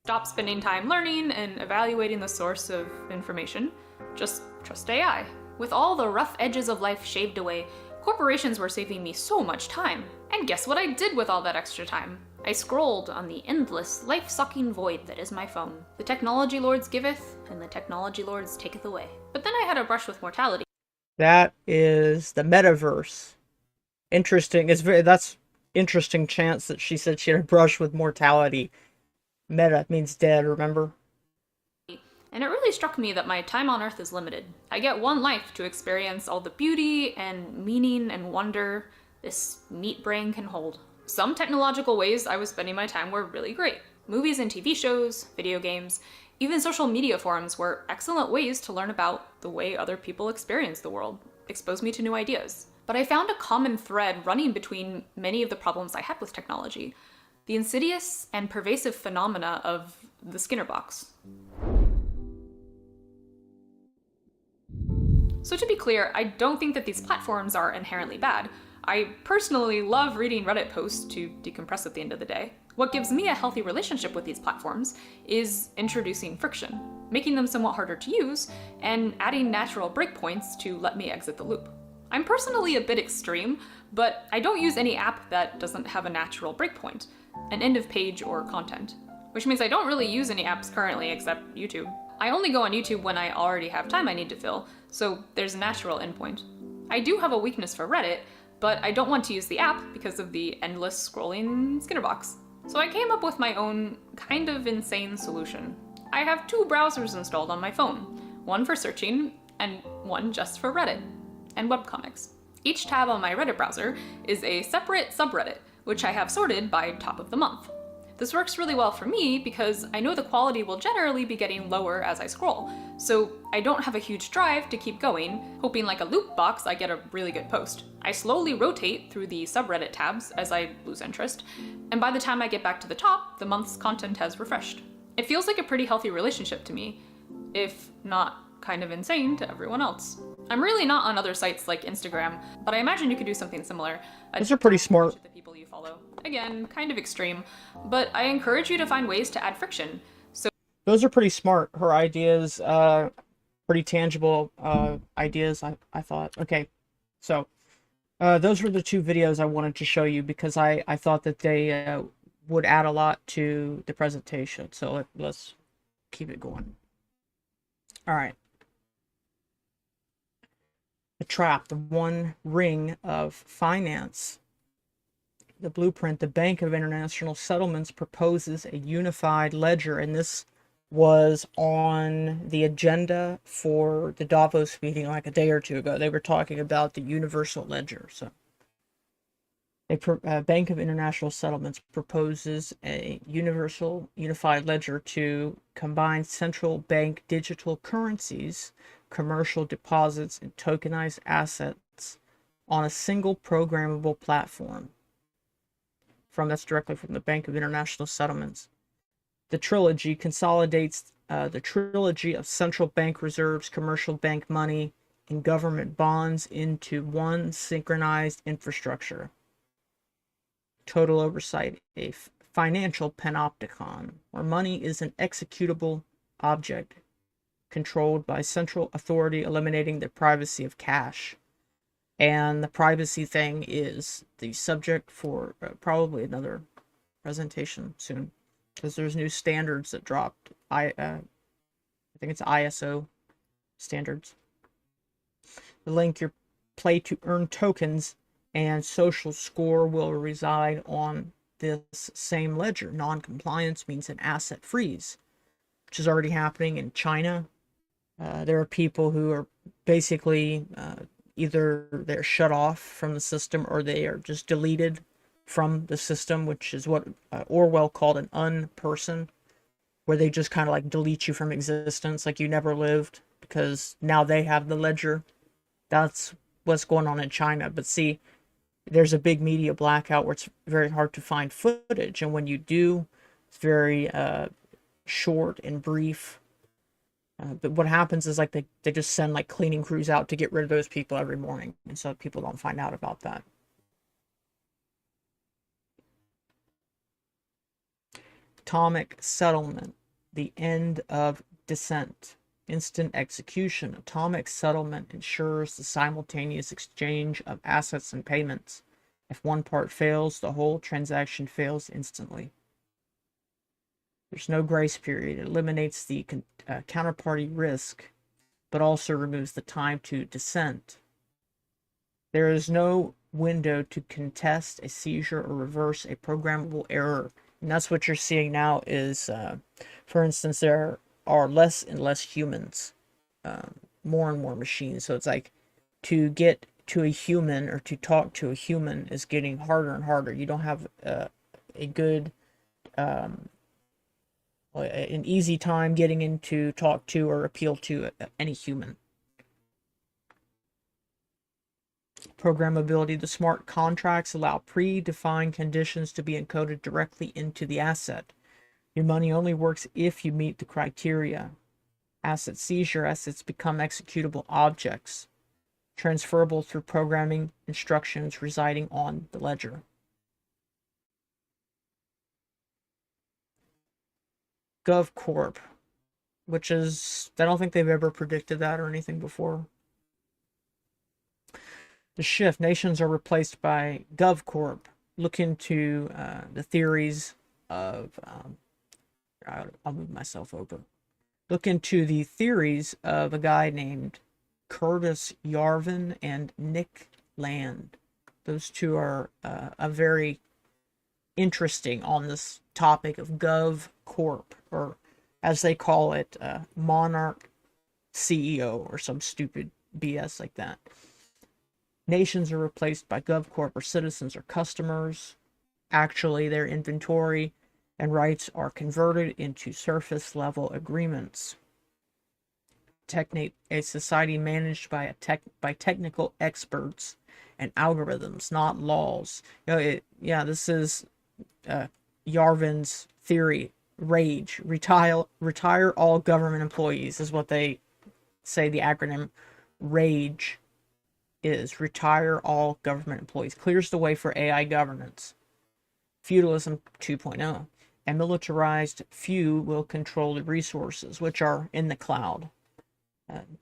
Stop spending time learning and evaluating the source of information. Just trust AI. With all the rough edges of life shaved away, corporations were saving me so much time. And guess what I did with all that extra time? I scrolled on the endless, life-sucking void that is my phone. The technology lords giveth, and the technology lords taketh away. But then I had a brush with mortality. That is the Metaverse. Interesting. That's interesting chance that she said she had a brush with mortality. Meta means dead, remember? And it really struck me that my time on Earth is limited. I get one life to experience all the beauty and meaning and wonder this meat brain can hold. Some technological ways I was spending my time were really great. Movies and TV shows, video games, even social media forums were excellent ways to learn about the way other people experience the world, expose me to new ideas. But I found a common thread running between many of the problems I had with technology: the insidious and pervasive phenomena of the Skinner box. So to be clear, I don't think that these platforms are inherently bad. I personally love reading Reddit posts to decompress at the end of the day. What gives me a healthy relationship with these platforms is introducing friction, making them somewhat harder to use, and adding natural breakpoints to let me exit the loop. I'm personally a bit extreme, but I don't use any app that doesn't have a natural breakpoint, an end of page or content, which means I don't really use any apps currently except YouTube. I only go on YouTube when I already have time I need to fill, so there's a natural endpoint. I do have a weakness for Reddit, but I don't want to use the app because of the endless scrolling Skinner box. So I came up with my own kind of insane solution. I have 2 browsers installed on my phone, one for searching and one just for Reddit and webcomics. Each tab on my Reddit browser is a separate subreddit, which I have sorted by top of the month. This works really well for me because I know the quality will generally be getting lower as I scroll, so I don't have a huge drive to keep going, hoping like a loot box I get a really good post. I slowly rotate through the subreddit tabs as I lose interest, and by the time I get back to the top, the month's content has refreshed. It feels like a pretty healthy relationship to me, if not kind of insane to everyone else. I'm really not on other sites like Instagram, but I imagine you could do something similar. Those are pretty smart. The people you follow. Again, kind of extreme, but I encourage you to find ways to add friction. So those are pretty smart. Her ideas, pretty tangible ideas, I thought. Okay, So those were the two videos I wanted to show you because I thought that they would add a lot to the presentation. So let's keep it going. All right. The trap, the one ring of finance. The blueprint, the Bank of International Settlements proposes a unified ledger, and this was on the agenda for the Davos meeting like a day or two ago. They were talking about the universal ledger. So, Bank of International Settlements proposes a unified ledger to combine central bank digital currencies, commercial deposits, and tokenized assets on a single programmable platform. That's directly from the Bank of International Settlements. The trilogy consolidates the trilogy of central bank reserves, commercial bank money, and government bonds into one synchronized infrastructure. Total oversight, a financial panopticon, where money is an executable object controlled by central authority, eliminating the privacy of cash. And the privacy thing is the subject for probably another presentation soon, because there's new standards that dropped. I think it's ISO standards. The link your play to earn tokens and social score will reside on this same ledger. Non-compliance means an asset freeze, which is already happening in China. There are people who are basically either they're shut off from the system or they are just deleted from the system, which is what Orwell called an unperson, where they just kind of like delete you from existence, like you never lived, because now they have the ledger. That's what's going on in China. But see, there's a big media blackout where it's very hard to find footage, and when you do, it's very short and brief. But what happens is like they just send like cleaning crews out to get rid of those people every morning, and so people don't find out about that. Atomic settlement, the end of Dissent. Instant execution. Atomic settlement ensures the simultaneous exchange of assets and payments. If one part fails, the whole transaction fails instantly. There's no grace period. It eliminates the counterparty risk, but also removes the time to dissent. There is no window to contest a seizure or reverse a programmable error. And that's what you're seeing now is, for instance, there are less and less humans, more and more machines. So it's like to get to a human or to talk to a human is getting harder and harder. You don't have a good an easy time getting into talk to or appeal to any human. Programmability. The smart contracts allow predefined conditions to be encoded directly into the asset. Your money only works if you meet the criteria. Asset seizure. Assets become executable objects, transferable through programming instructions residing on the ledger. GovCorp, which is, I don't think they've ever predicted that or anything before. The shift, nations are replaced by GovCorp. Look into the theories of, I'll move myself over. Look into the theories of a guy named Curtis Yarvin and Nick Land. Those two are very interesting on this topic of GovCorp, or as they call it, Monarch CEO or some stupid BS like that. Nations are replaced by GovCorp, or citizens or customers. Actually, their inventory and rights are converted into surface level agreements. A society managed by technical experts and algorithms, not laws. This is Yarvin's theory. Rage. Retire all government employees is what they say the acronym RAGE is. Retire all government employees. Clears the way for AI governance. Feudalism 2.0. A militarized few will control the resources, which are in the cloud.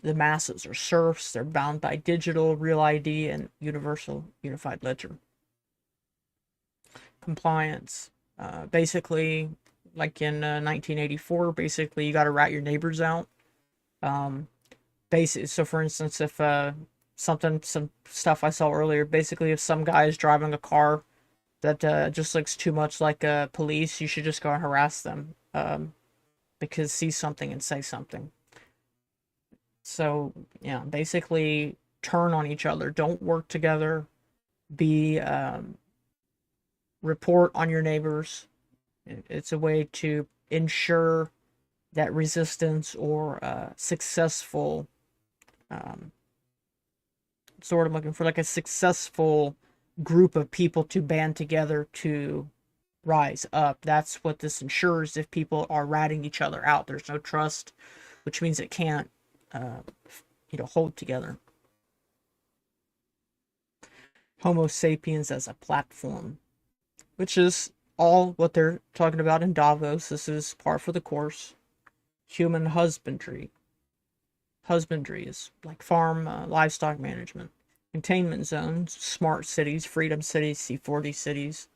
The masses are serfs. They're bound by digital, real ID, and universal unified ledger. Compliance. Basically, like in 1984, basically you got to rat your neighbors out. So for instance, if some stuff I saw earlier, basically if some guy is driving a car that just looks too much like police, you should just go and harass them, because see something and say something. So yeah, basically turn on each other. Don't work together. Be report on your neighbors. It's a way to ensure that resistance or successful sort of looking for like a successful group of people to band together to rise up. That's what this ensures. If people are ratting each other out, there's no trust, which means it can't hold together. Homo sapiens as a platform, which is all what they're talking about in Davos. This is par for the course. Human husbandry. Husbandry is like farm, livestock management. Containment zones, smart cities, freedom cities, C40 cities,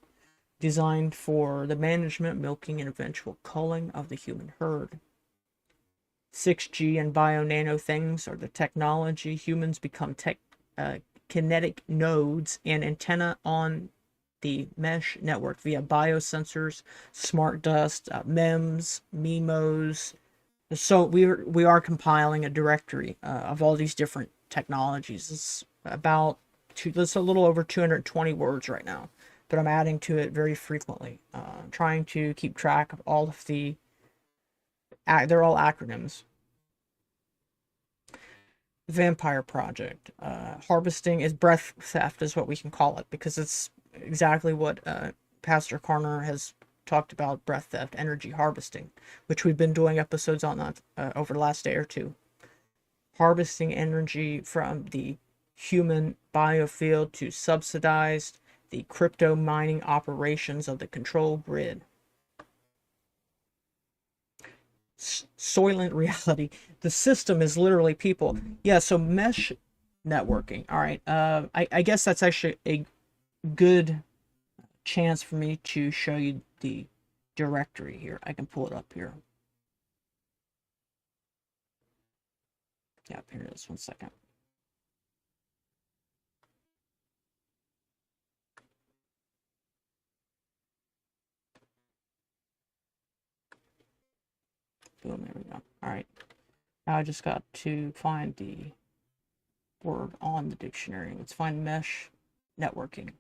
designed for the management, milking, and eventual culling of the human herd. 6G and bio-nano things are the technology. Humans become kinetic nodes and antenna on the mesh network via biosensors, smart dust, MEMS, MIMOs. So we are compiling a directory of all these different technologies. It's it's a little over 220 words right now, but I'm adding to it very frequently, trying to keep track of all of they're all acronyms. Vampire Project. Harvesting is breath theft is what we can call it, because it's exactly what Pastor Carner has talked about, breath theft, energy harvesting, which we've been doing episodes on that over the last day or two. Harvesting energy from the human biofield to subsidize the crypto mining operations of the control grid. Soylent reality. The system is literally people. Yeah, so mesh networking. All right. I guess that's actually a good chance for me to show you the directory here. I can pull it up here. Yeah, here it is. 1 second. Boom, there we go. All right. Now I just got to find the word on the dictionary. Let's find mesh networking.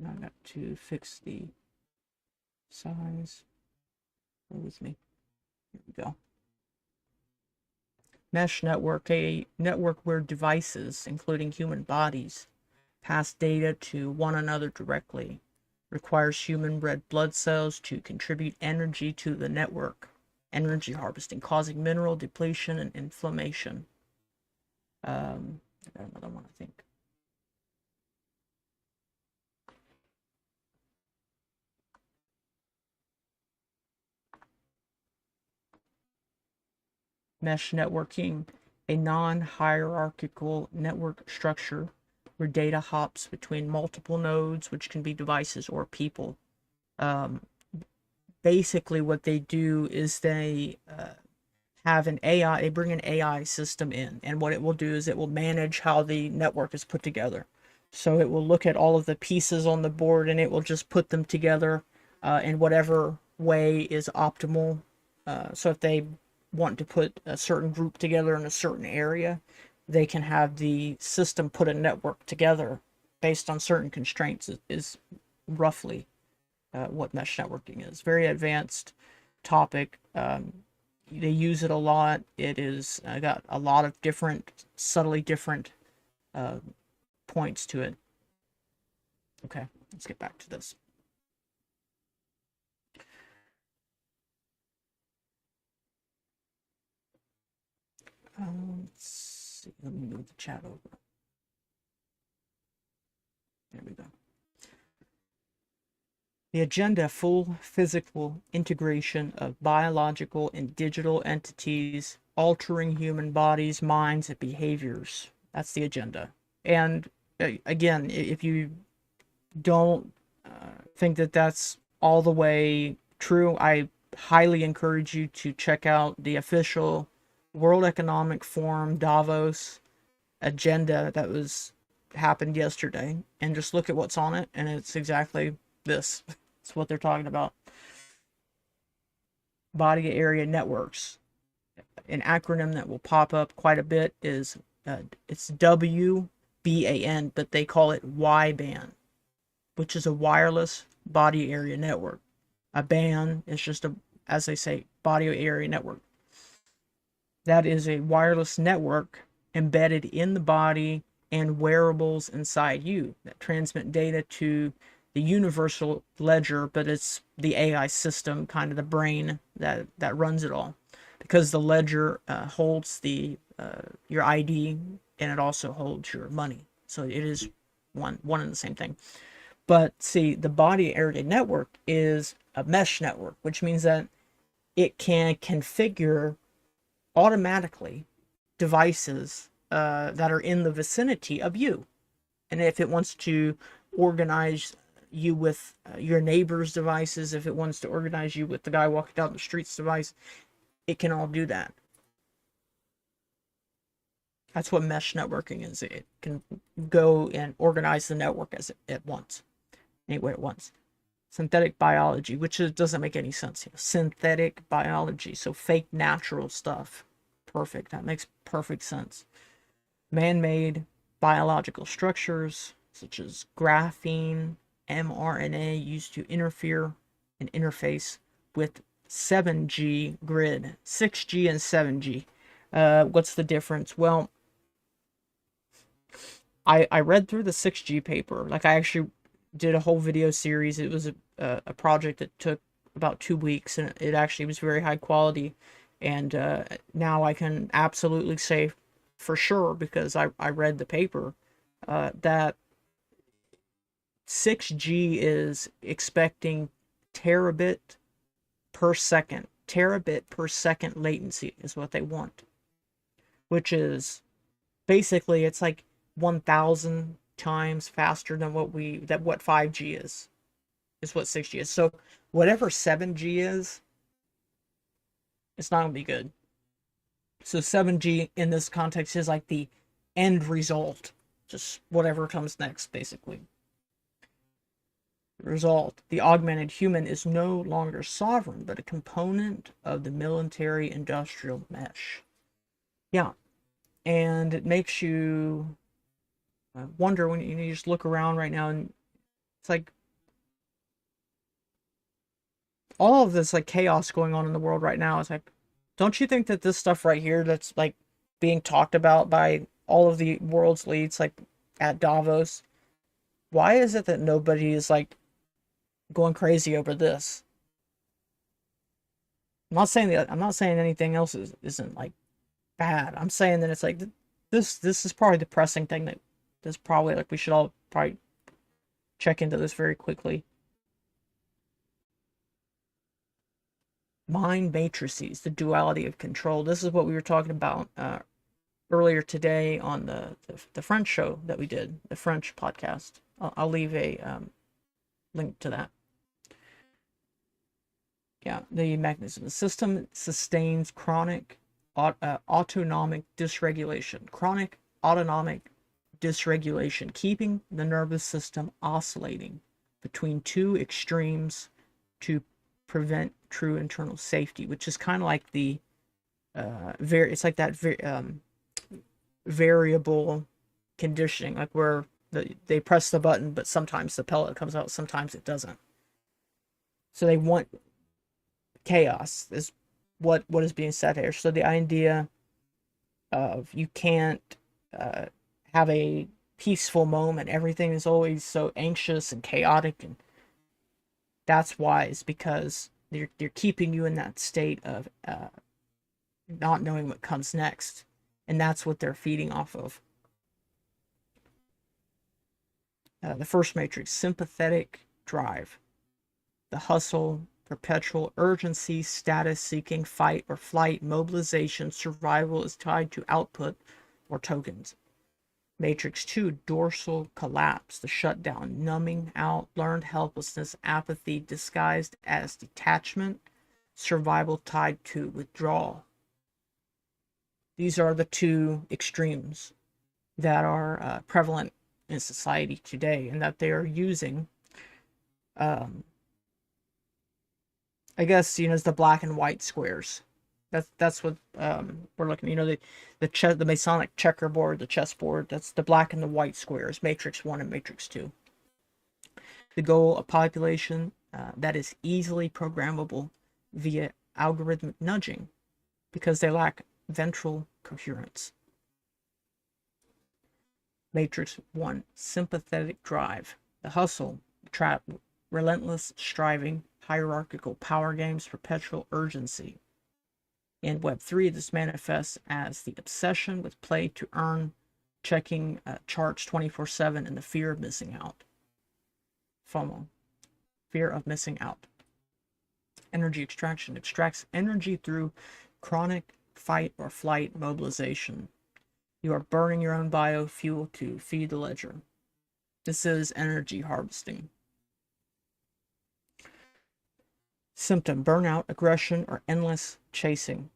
Now I got to fix the size. Bear with me. Here we go. Mesh network, a network where devices, including human bodies, pass data to one another directly. Requires human red blood cells to contribute energy to the network. Energy harvesting, causing mineral depletion and inflammation. I got another one, I think. Mesh networking, a non-hierarchical network structure where data hops between multiple nodes, which can be devices or people. Basically, what they do is they have an AI, they bring an AI system in, and what it will do is it will manage how the network is put together. So it will look at all of the pieces on the board and it will just put them together in whatever way is optimal. So if they want to put a certain group together in a certain area, they can have the system put a network together based on certain constraints. Is roughly what mesh networking is. Very advanced topic. They use it a lot. It is got a lot of different, subtly different points to it. Okay, let's get back to this. Let's see, let me move the chat over. There we go. The agenda: full physical integration of biological and digital entities, altering human bodies, minds, and behaviors. That's the agenda. And again, if you don't think that that's all the way true, I highly encourage you to check out the official World Economic Forum Davos agenda that happened yesterday, and just look at what's on it, and it's exactly this. It's what they're talking about. Body area networks. An acronym that will pop up quite a bit is it's WBAN, but they call it Y-band, which is a wireless body area network. A band is just a, as they say, body area network. That is a wireless network embedded in the body and wearables inside you that transmit data to the universal ledger, but it's the AI system, kind of the brain that runs it all, because the ledger holds your ID, and it also holds your money. So it is one and the same thing. But see, the body area network is a mesh network, which means that it can configure automatically devices that are in the vicinity of you. And if it wants to organize you with your neighbor's devices, if it wants to organize you with the guy walking down the street's device, it can all do that. That's what mesh networking is. It can go and organize the network at once, anywhere at once. Synthetic biology, which doesn't make any sense. Synthetic biology, so fake natural stuff. Perfect. That makes perfect sense. Man-made biological structures, such as graphene, mRNA, used to interfere and interface with 7G grid. 6G and 7G. What's the difference? Well, I read through the 6G paper. Like, I actually did a whole video series. It was a project that took about 2 weeks, and it actually was very high quality. And now I can absolutely say for sure, because I read the paper, that 6G is expecting terabit per second. Terabit per second latency is what they want, which is basically, it's like 1,000 times faster than what 5G is what 6G is. So whatever 7G is, it's not gonna be good. So 7G in this context is like the end result, just whatever comes next, basically. The result: the augmented human is no longer sovereign, but a component of the military-industrial mesh. Yeah, and it makes you wonder when you just look around right now, and it's like all of this like chaos going on in the world right now. It's like, don't you think that this stuff right here that's like being talked about by all of the world's leads, like at Davos, why is it that nobody is like going crazy over this? I'm not saying anything else isn't like bad. I'm saying that it's like this is probably the pressing thing that is probably like we should all probably check into this very quickly. Mind matrices, the duality of control. This is what we were talking about earlier today on the French show that we did, the French podcast. I'll leave a link to that. Yeah, the mechanism. The system sustains chronic autonomic dysregulation. Chronic autonomic dysregulation, keeping the nervous system oscillating between two extremes to prevent true internal safety, which is kind of like the it's like that variable conditioning, like where they press the button, but sometimes the pellet comes out, sometimes it doesn't. So they want chaos is what is being said here. So the idea of you can't have a peaceful moment, everything is always so anxious and chaotic, and that's why, is because they're keeping you in that state of not knowing what comes next. And that's what they're feeding off of. The first matrix, sympathetic drive. The hustle, perpetual urgency, status seeking, fight or flight, mobilization, survival is tied to output or tokens. Matrix 2, dorsal collapse, the shutdown, numbing out, learned helplessness, apathy disguised as detachment, survival tied to withdrawal. These are the two extremes that are prevalent in society today, and that they are using, I guess, as the black and white squares. That's what we're looking. The Masonic checkerboard, the chessboard. That's the black and the white squares. Matrix 1 and Matrix 2. The goal: a population that is easily programmable via algorithmic nudging, because they lack ventral coherence. Matrix 1, sympathetic drive. The hustle, trap, relentless striving, hierarchical power games, perpetual urgency. In Web3, this manifests as the obsession with play to earn, checking charts 24/7, and the fear of missing out. FOMO, fear of missing out. Energy extraction extracts energy through chronic fight or flight mobilization. You are burning your own biofuel to feed the ledger. This is energy harvesting. Symptom: burnout, aggression, or endless chasing.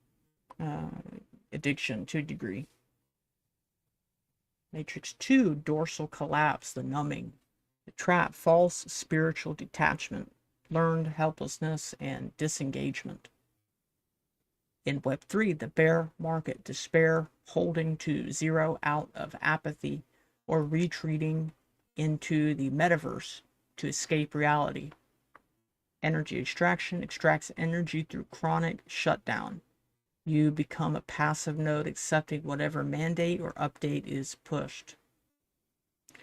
Addiction to a degree. Matrix 2, dorsal collapse, the numbing. The trap: false spiritual detachment, learned helplessness, and disengagement. In Web3, the bear market: despair, holding to zero out of apathy, or retreating into the metaverse to escape reality. Energy extraction extracts energy through chronic shutdown. You become a passive node, accepting whatever mandate or update is pushed.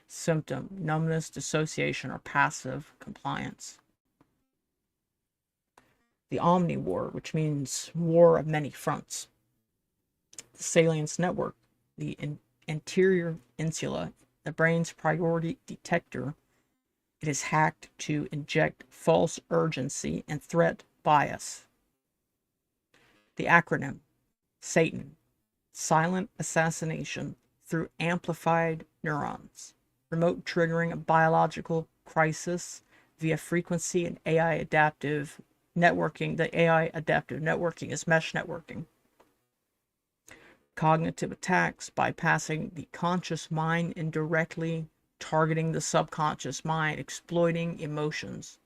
Symptom: numbness, dissociation, or passive compliance. The Omni War, which means war of many fronts. The salience network, the anterior insula, the brain's priority detector. It is hacked to inject false urgency and threat bias. The acronym, Satan, silent assassination through amplified neurons, remote triggering a biological crisis via frequency and AI adaptive networking. The AI adaptive networking is mesh networking. Cognitive attacks, bypassing the conscious mind and directly targeting the subconscious mind, exploiting emotions.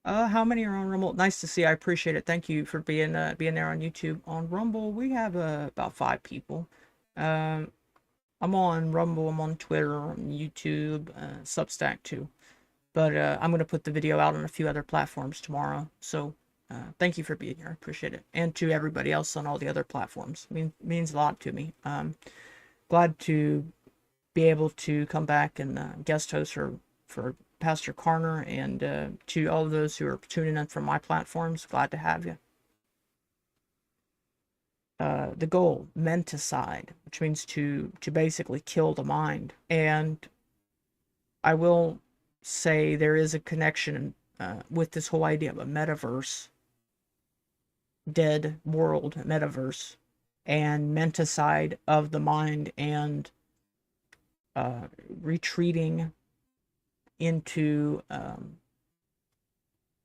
How many are on Rumble? Nice to see. I appreciate it. Thank you for being there on YouTube. On Rumble, we have about 5 people. I'm on Rumble. I'm on Twitter, on YouTube, Substack too. But I'm going to put the video out on a few other platforms tomorrow. So thank you for being here. I appreciate it. And to everybody else on all the other platforms. Means a lot to me. Glad to be able to come back and guest host for Pastor Carner, and to all of those who are tuning in from my platforms. Glad to have you. The goal, menticide, which means to basically kill the mind. And I will say there is a connection with this whole idea of a metaverse, dead world metaverse, and menticide of the mind, and retreating into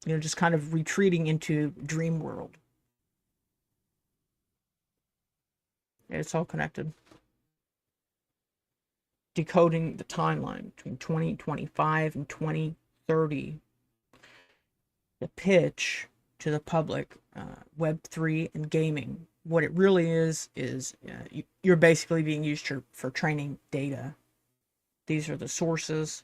just kind of retreating into dream world. It's all connected. Decoding the timeline between 2025 and 2030. The pitch to the public, Web3 and gaming. What it really is you're basically being used for training data. These are the sources.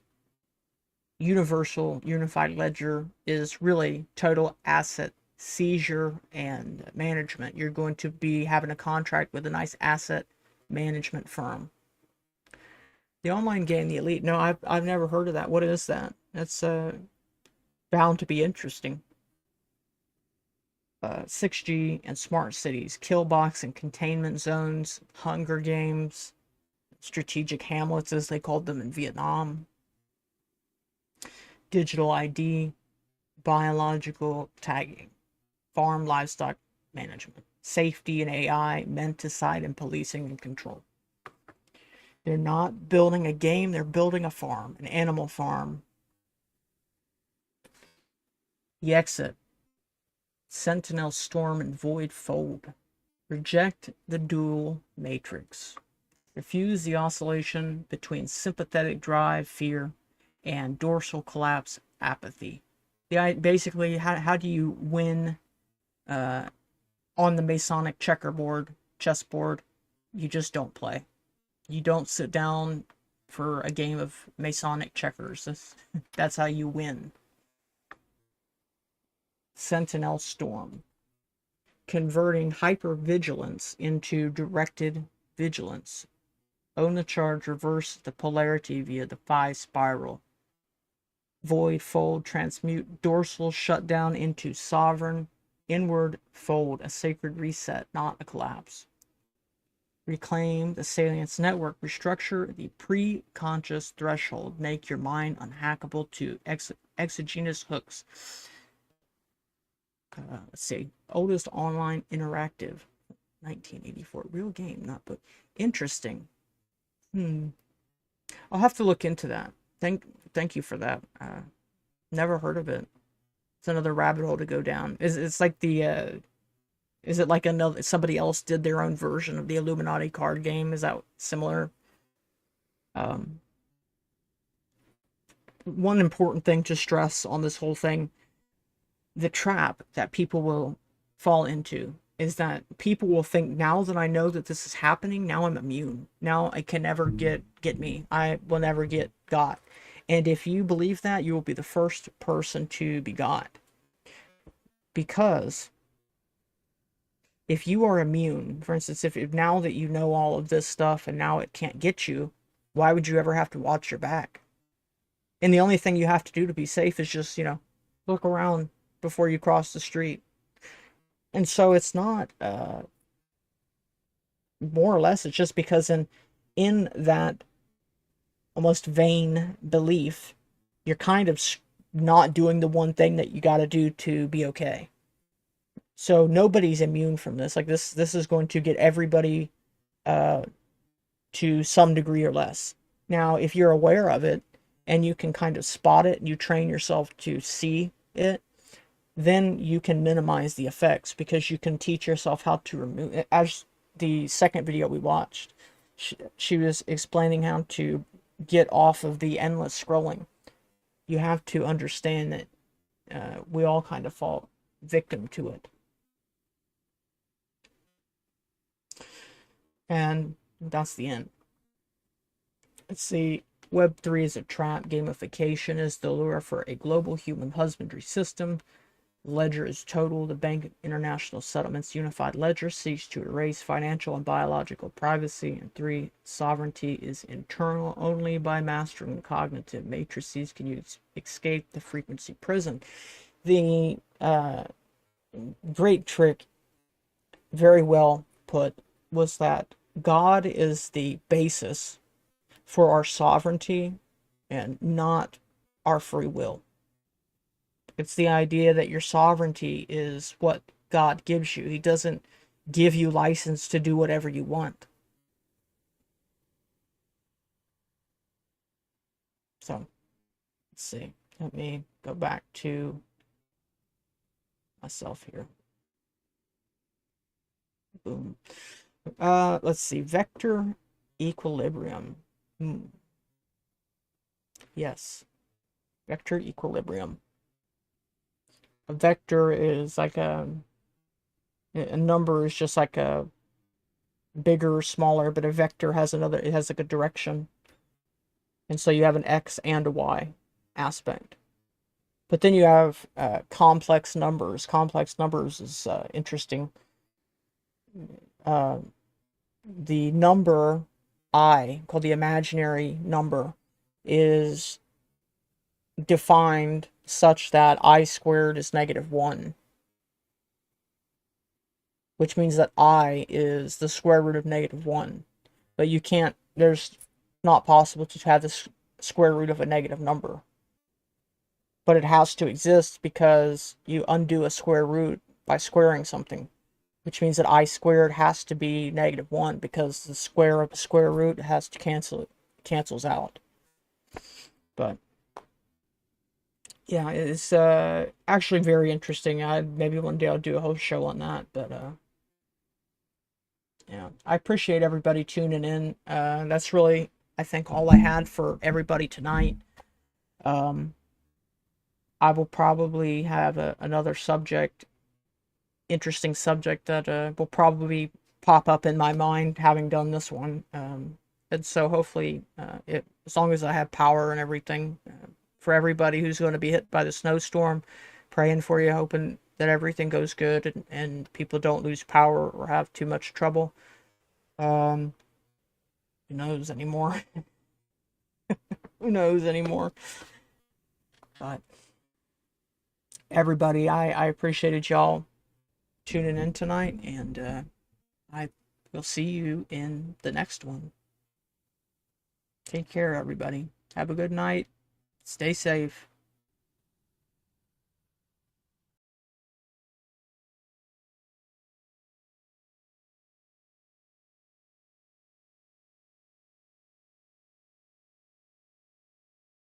Universal Unified Ledger is really total asset seizure and management. You're going to be having a contract with a nice asset management firm. The online game, the Elite. No, I've never heard of that. What is that? That's bound to be interesting. 6G and smart cities, kill box and containment zones, Hunger Games, strategic hamlets as they called them in Vietnam, digital ID, biological tagging, farm livestock management, safety and AI, menticide and policing and control. They're not building a game, they're building a farm, an animal farm. The exit. Sentinel, Storm, and Void fold. Reject the dual matrix. Refuse the oscillation between sympathetic drive, fear, and dorsal collapse, apathy. Basically, how do you win on the Masonic chessboard? You just don't play. You don't sit down for a game of Masonic checkers. That's how you win. Sentinel, Storm. Converting hypervigilance into directed vigilance. Own the charge, reverse the polarity via the phi spiral. Void, fold, transmute, dorsal, shut down into sovereign, inward, fold, a sacred reset, not a collapse. Reclaim the salience network, restructure the pre-conscious threshold, make your mind unhackable to exogenous hooks. Let's see, oldest online interactive, 1984, real game, not book. Interesting. I'll have to look into that. Thank you for that. Never heard of it. It's another rabbit hole to go down. It's like the is it like somebody else did their own version of the Illuminati card game? Is that similar? One important thing to stress on this whole thing, the trap that people will fall into is that people will think, now that I know that this is happening, now I'm immune. Now I can never get me. I will never get got. And if you believe that, you will be the first person to be got. Because if you are immune, for instance, if now that you know all of this stuff and now it can't get you, why would you ever have to watch your back? And the only thing you have to do to be safe is just, look around before you cross the street. And so it's not, more or less, it's just because in that almost vain belief, you're kind of not doing the one thing that you got to do to be okay. So nobody's immune from this. Like this is going to get everybody to some degree or less. Now, if you're aware of it and you can kind of spot it and you train yourself to see it, then you can minimize the effects, because you can teach yourself how to remove it. As the second video we watched, she was explaining how to get off of the endless scrolling. You have to understand that we all kind of fall victim to it. And that's the end. Let's see. Web3 is a trap. Gamification is the lure for a global human husbandry system. Ledger is total. The Bank of International Settlements Unified Ledger seeks to erase financial and biological privacy. And 3, sovereignty is internal. Only by mastering the cognitive matrices can you escape the frequency prison. The great trick, very well put, was that God is the basis for our sovereignty and not our free will. It's the idea that your sovereignty is what God gives you. He doesn't give you license to do whatever you want. So, let's see. Let me go back to myself here. Boom. Let's see. Vector equilibrium. Yes. Vector equilibrium. A vector is like a number is just like a bigger or smaller, but a vector has it has like a direction. And so you have an X and a Y aspect. But then you have complex numbers. Complex numbers is interesting. The number I, called the imaginary number, is defined such that I squared is -1. which means that I is the square root of -1. But you can't, there's not possible to have the square root of a negative number. But it has to exist because you undo a square root by squaring something, which means that I squared has to be -1 because the square of a square root has to cancels out. But yeah, it's actually very interesting. Maybe one day I'll do a whole show on that. But yeah, I appreciate everybody tuning in. That's really, I think, all I had for everybody tonight. I will probably have another subject, interesting subject that will probably pop up in my mind having done this one. And so hopefully, as long as I have power and everything, for everybody who's going to be hit by the snowstorm, praying for you, hoping that everything goes good and people don't lose power or have too much trouble. Who knows anymore? Who knows anymore? But everybody, I appreciated y'all tuning in tonight, and I will see you in the next one. Take care, everybody. Have a good night. Stay safe.